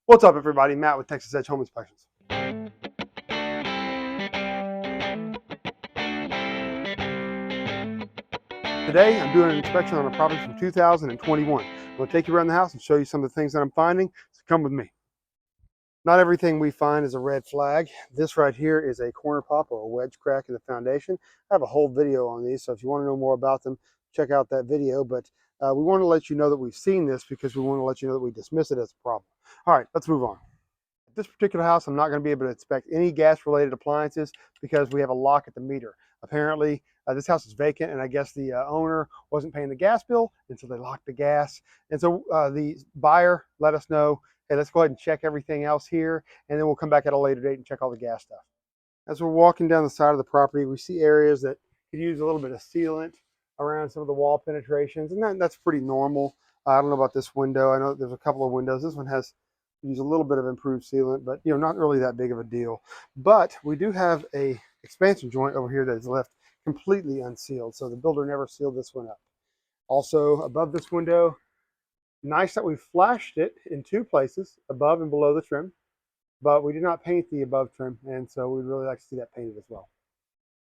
What's up, everybody? Matt with Texas Edge Home Inspections. Today, I'm doing an inspection on a property from 2021. I'm going to take you around the house and show you some of the things that I'm finding, so come with me. Not everything we find is a red flag. This right here is a corner pop or a wedge crack in the foundation. I have a whole video on these, so if you want to know more about them, check out that video. But we want to let you know that we've seen this because we want to let you know that we dismiss it as a problem. All right, let's move on. This particular house, I'm not going to be able to inspect any gas-related appliances because we have a lock at the meter. Apparently, this house is vacant, and I guess the owner wasn't paying the gas bill, and so they locked the gas. And so the buyer let us know, hey, let's go ahead and check everything else here, and then we'll come back at a later date and check all the gas stuff. As we're walking down the side of the property, we see areas that could use a little bit of sealant around some of the wall penetrations, and that's pretty normal. I don't know about this window. I know there's a couple of windows. This one has use a little bit of improved sealant, but not really that big of a deal. But we do have a expansion joint over here that is left completely unsealed, so the builder never sealed this one up. Also, above this window, nice that we flashed it in two places, above and below the trim, but we did not paint the above trim, and so we'd really like to see that painted as well.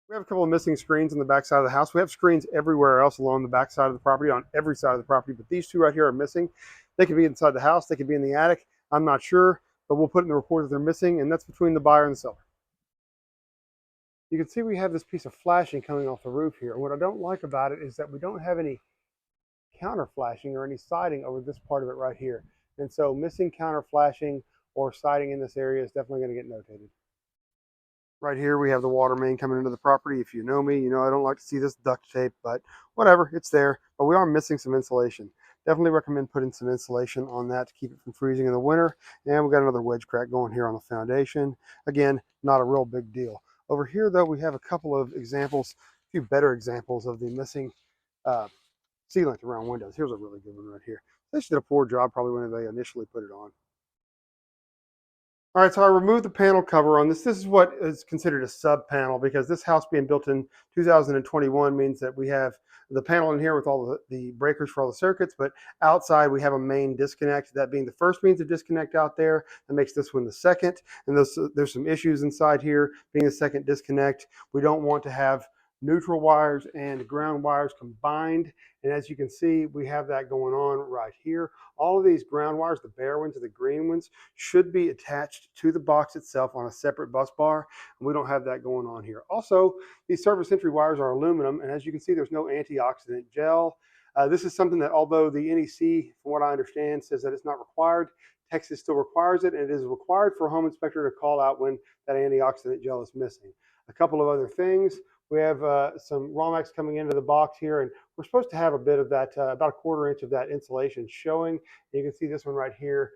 We have a couple of missing screens on the back side of the house. We have screens everywhere else along the back side of the property, on every side of the property, but these two right here are missing. They could be inside the house, they could be in the attic. I'm not sure, but we'll put in the report that they're missing, and that's between the buyer and the seller. You can see we have this piece of flashing coming off the roof here. What I don't like about it is that we don't have any counter flashing or any siding over this part of it right here. And so missing counter flashing or siding in this area is definitely going to get notated. Right here we have the water main coming into the property. If you know me, you know I don't like to see this duct tape, but whatever, it's there. But we are missing some insulation. Definitely recommend putting some insulation on that to keep it from freezing in the winter. And we got another wedge crack going here on the foundation. Again, not a real big deal. Over here though, we have a couple of examples, a few better examples of the missing sealant around windows. Here's a really good one right here. They did a poor job probably when they initially put it on. All right, so I removed the panel cover on this. This is what is considered a sub panel because this house being built in 2021 means that we have the panel in here with all the breakers for all the circuits, but outside we have a main disconnect, that being the first means of disconnect out there. That makes this one the second, and there's some issues inside here being the second disconnect. We don't want to have neutral wires and ground wires combined, and as you can see, we have that going on right here. All of these ground wires, the bare ones and the green ones, should be attached to the box itself on a separate bus bar, and we don't have that going on here. Also, these service entry wires are aluminum, and as you can see, there's no antioxidant gel. This is something that, although the NEC, from what I understand, says that it's not required, Texas still requires it, and it is required for a home inspector to call out when that antioxidant gel is missing. A couple of other things. We have some Romex coming into the box here, and we're supposed to have a bit of that, about a 1/4 inch of that insulation showing. You can see this one right here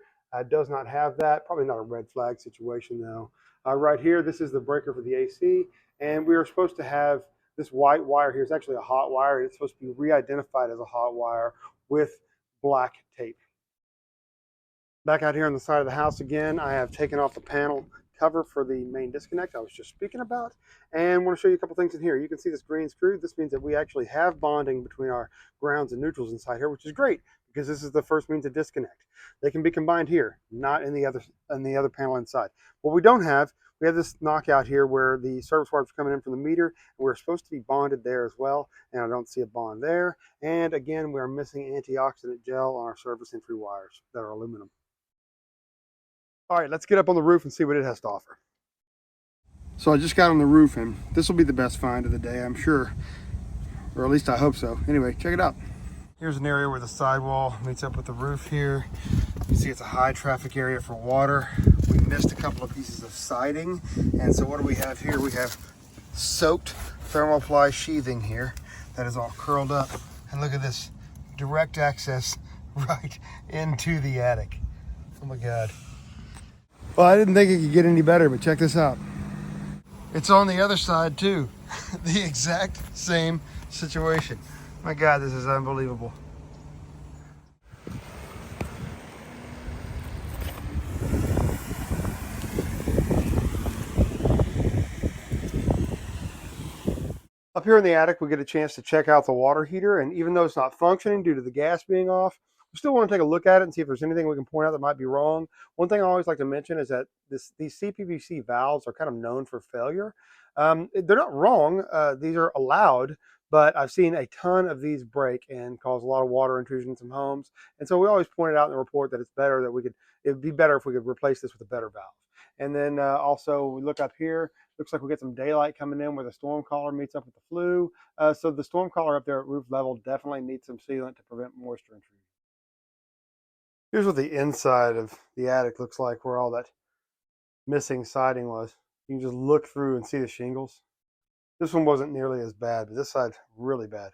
does not have that. Probably not a red flag situation though. Right here, this is the breaker for the AC, and we are supposed to have this white wire here. It's actually a hot wire, and it's supposed to be re-identified as a hot wire with black tape. Back out here on the side of the house again, I have taken off the panel cover for the main disconnect I was just speaking about, and want to show you a couple things in here. You can see this green screw. This means that we actually have bonding between our grounds and neutrals inside here, which is great because this is the first means of disconnect. They can be combined here, not in the other panel inside. What we don't have, we have this knockout here where the service wires are coming in from the meter, and we're supposed to be bonded there as well, and I don't see a bond there. And again, we are missing antioxidant gel on our service entry wires that are aluminum. All right, let's get up on the roof and see what it has to offer. So I just got on the roof, and this will be the best find of the day, I'm sure. Or at least I hope so. Anyway, check it out. Here's an area where the sidewall meets up with the roof here. You can see it's a high traffic area for water. We missed a couple of pieces of siding. And so what do we have here? We have soaked thermoply sheathing here that is all curled up. And look at this, direct access right into the attic. Oh my God. Well, I didn't think it could get any better, but check this out. It's on the other side too. The exact same situation. My God, this is unbelievable. Up here in the attic, we get a chance to check out the water heater, and even though it's not functioning due to the gas being off, We still want to take a look at it and see if there's anything we can point out that might be wrong. One thing I always like to mention is that these CPVC valves are kind of known for failure. They're not wrong. These are allowed, but I've seen a ton of these break and cause a lot of water intrusion in some homes. And so we always pointed out in the report that it'd be better if we could replace this with a better valve. And then also we look up here, looks like we get some daylight coming in where the storm collar meets up with the flue. So the storm collar up there at roof level definitely needs some sealant to prevent moisture intrusion. Here's what the inside of the attic looks like where all that missing siding was. You can just look through and see the shingles. This one wasn't nearly as bad, but this side's really bad.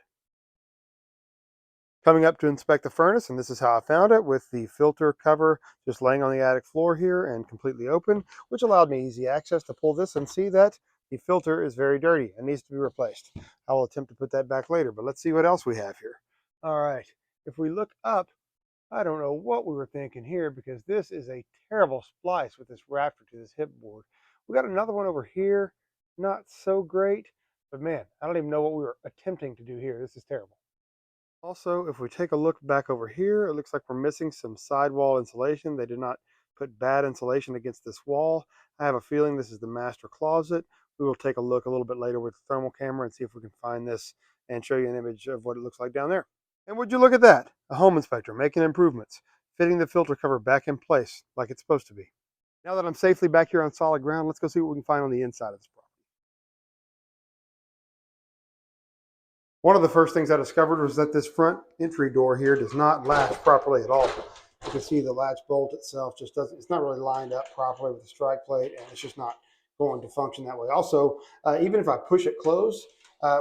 Coming up to inspect the furnace, and this is how I found it, with the filter cover just laying on the attic floor here and completely open, which allowed me easy access to pull this and see that the filter is very dirty and needs to be replaced. I will attempt to put that back later, but let's see what else we have here. All right, if we look up, I don't know what we were thinking here because this is a terrible splice with this rafter to this hip board. We got another one over here, not so great, but man, I don't even know what we were attempting to do here. This is terrible. Also, if we take a look back over here, it looks like we're missing some sidewall insulation. They did not put bad insulation against this wall. I have a feeling this is the master closet. We will take a look a little bit later with the thermal camera and see if we can find this and show you an image of what it looks like down there. And would you look at that? A home inspector making improvements, fitting the filter cover back in place like it's supposed to be. Now that I'm safely back here on solid ground, let's go see what we can find on the inside of this property. One of the first things I discovered was that this front entry door here does not latch properly at all. You can see the latch bolt itself just doesn't, it's not really lined up properly with the strike plate, and it's just not going to function that way. Also, even if I push it closed,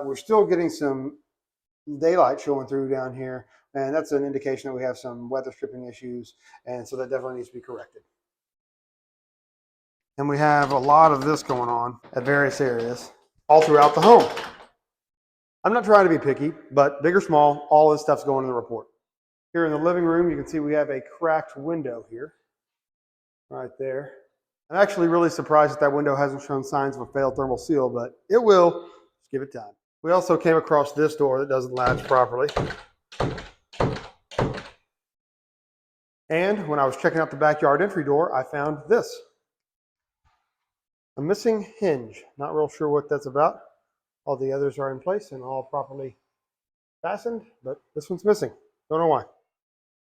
we're still getting some daylight showing through down here, and that's an indication that we have some weather stripping issues, and so that definitely needs to be corrected. And we have a lot of this going on at various areas all throughout the home. I'm not trying to be picky, but big or small, all this stuff's going in the report. Here in the living room, you can see we have a cracked window here, right there. I'm actually really surprised that that window hasn't shown signs of a failed thermal seal, but it will. Just give it time. We also came across this door that doesn't latch properly. And when I was checking out the backyard entry door, I found this. A missing hinge. Not real sure what that's about. All the others are in place and all properly fastened, but this one's missing. Don't know why.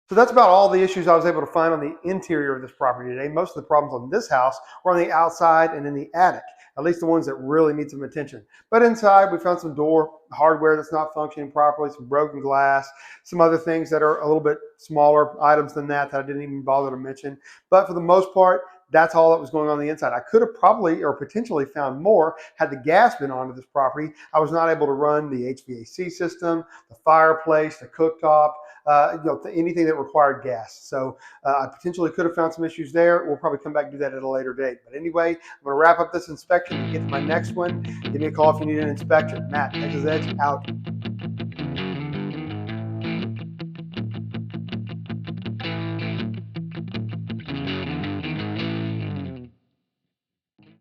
So that's about all the issues I was able to find on the interior of this property today. Most of the problems on this house were on the outside and in the attic, at least the ones that really need some attention. But inside, we found some door hardware that's not functioning properly, some broken glass, some other things that are a little bit smaller items than that I didn't even bother to mention. But for the most part, that's all that was going on the inside. I could have probably or potentially found more had the gas been onto this property. I was not able to run the HVAC system, the fireplace, the cooktop, anything that required gas. So I potentially could have found some issues there. We'll probably come back and do that at a later date. But anyway, I'm going to wrap up this inspection and get to my next one. Give me a call if you need an inspection. Matt, Texas Edge, out.